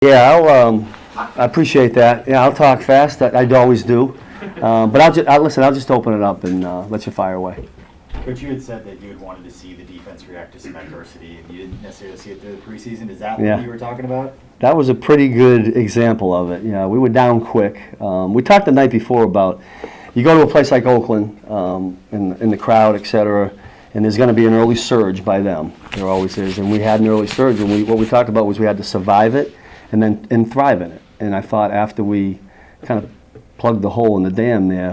Yeah, I appreciate that. Yeah, I'll talk fast. I always do. But listen. I'll just open it up and let you fire away. Coach, you had said that you had wanted to see the defense react to some adversity, and you didn't necessarily see it through the preseason. Is that what you were talking about? That was a pretty good example of it. Yeah, we were down quick. We talked the night before about you go to a place like Oakland, in the crowd, et cetera, and there's going to be an early surge by them. There always is, and we had an early surge. And what we talked about was we had to survive it and thrive in it. And I thought after we kind of plugged the hole in the dam there,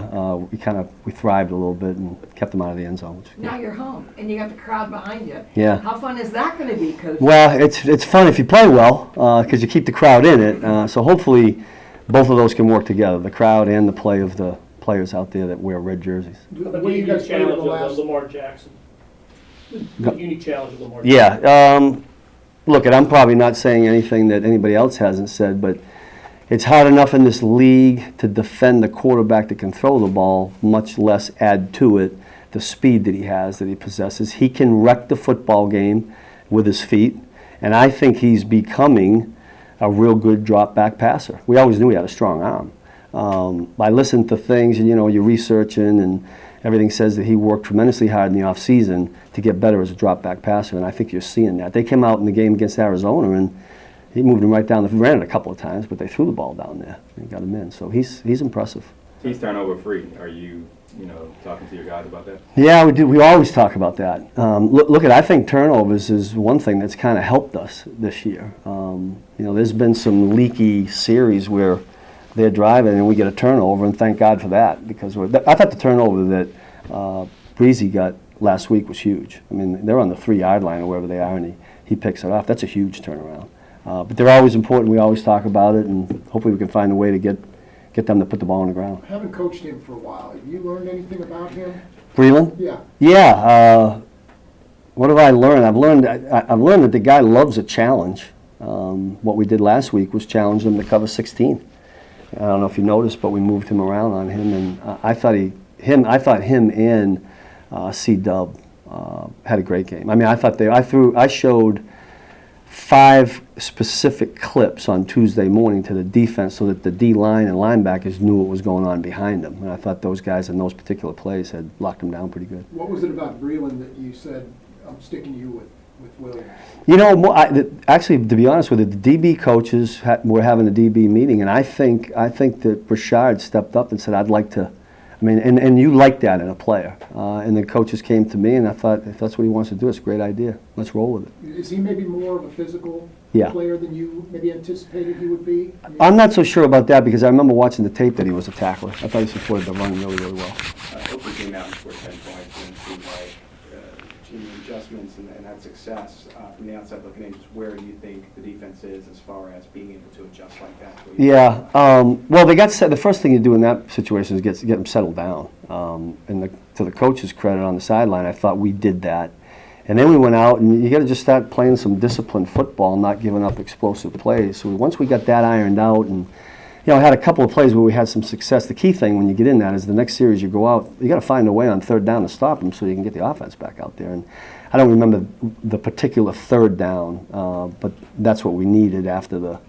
we thrived a little bit and kept them out of the end zone. Now you're home and you got the crowd behind you. Yeah. How fun is that going to be, Coach? Well, it's fun if you play well because you keep the crowd in it. So hopefully both of those can work together, the crowd and the play of the players out there that wear red jerseys. The unique challenge of Lamar Jackson. The unique challenge of Lamar Jackson. Yeah. Look, and I'm probably not saying anything that anybody else hasn't said, but it's hard enough in this league to defend the quarterback that can throw the ball, much less add to it the speed that he has, that he possesses. He can wreck the football game with his feet, and I think he's becoming a real good drop-back passer. We always knew he had a strong arm. I listened to things, and you're researching, and everything says that he worked tremendously hard in the offseason to get better as a drop-back passer, and I think you're seeing that. They came out in the game against Arizona, and he moved him right down. Ran it a couple of times, but they threw the ball down there and got him in. So he's impressive. He's turnover free. Are you talking to your guys about that? Yeah, we do. We always talk about that. I think turnovers is one thing that's kind of helped us this year. There's been some leaky series where they're driving and we get a turnover, and thank God for that, because I thought the turnover that Breezy got last week was huge. I mean, they're on the 3-yard line or wherever they are, and he picks it off. That's a huge turnaround. But they're always important. We always talk about it, and hopefully we can find a way to get them to put the ball on the ground. I haven't coached him for a while. Have you learned anything about him? Breland? Yeah. Yeah. What have I learned? I've learned that the guy loves a challenge. What we did last week was challenge him to cover 16. I don't know if you noticed, but we moved him around on him, and I thought him and C-Dub had a great game. I mean, I showed 5 specific clips on Tuesday morning to the defense so that the D-line and linebackers knew what was going on behind them. And I thought those guys in those particular plays had locked them down pretty good. What was it about Breland that you said, I'm sticking you with Williams? Actually, to be honest with you, the DB coaches were having a DB meeting, and I think that Brashard stepped up and said, I'd like to. I mean, and you like that in a player. And the coaches came to me, and I thought, if that's what he wants to do, it's a great idea. Let's roll with it. Is he maybe more of a physical player than you maybe anticipated he would be? I'm not so sure about that, because I remember watching the tape that he was a tackler. I thought he supported the run really, really well. Oakland came out and scored 10 points, and it seemed like adjustments and that success from the outside looking in. Just where do you think the defense is as far as being able to adjust like that? Yeah. Well, they got set. The first thing you do in that situation is get them settled down. And to the coach's credit on the sideline, I thought we did that. And then we went out, and you got to just start playing some disciplined football, not giving up explosive plays. So once we got that ironed out, and had a couple of plays where we had some success. The key thing when you get in that is the next series you go out, you got to find a way on third down to stop them so you can get the offense back out there. And I don't remember the particular third down, but that's what we needed after the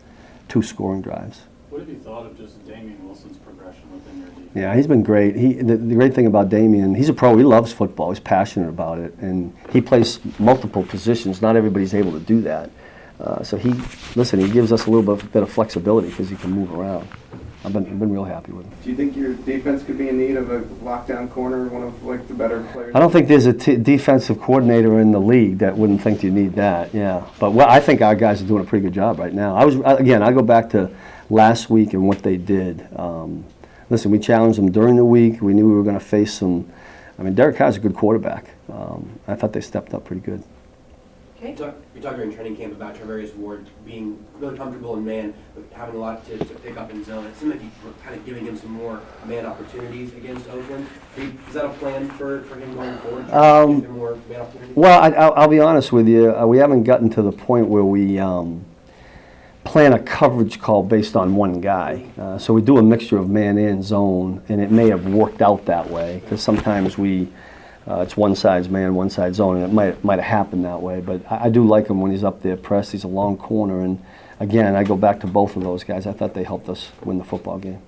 2 scoring drives. What have you thought of just Damian Wilson's progression within your defense? Yeah, he's been great. The great thing about Damian, he's a pro. He loves football. He's passionate about it, and he plays multiple positions. Not everybody's able to do that. So he gives us a little bit of flexibility because he can move around. I've been real happy with him. Do you think your defense could be in need of a lockdown corner, one of the better players? I don't think there's a defensive coordinator in the league that wouldn't think you need that. Yeah, but I think our guys are doing a pretty good job right now. I go back to last week and what they did. Listen, we challenged them during the week. We knew we were going to face some. I mean, Derek Carr's a good quarterback. I thought they stepped up pretty good. You talked during training camp about Travarius Ward being really comfortable in man, but having a lot to pick up in zone. It seemed like you were kind of giving him some more man opportunities against Oakland. Is that a plan for him going forward? Give him more man opportunities? Well, I'll be honest with you. We haven't gotten to the point where we plan a coverage call based on one guy. So we do a mixture of man and zone, and it may have worked out that way because sometimes it's one side's man, one side's zone, and it might have happened that way. But I do like him when he's up there pressed. He's a long corner, and again, I go back to both of those guys. I thought they helped us win the football game.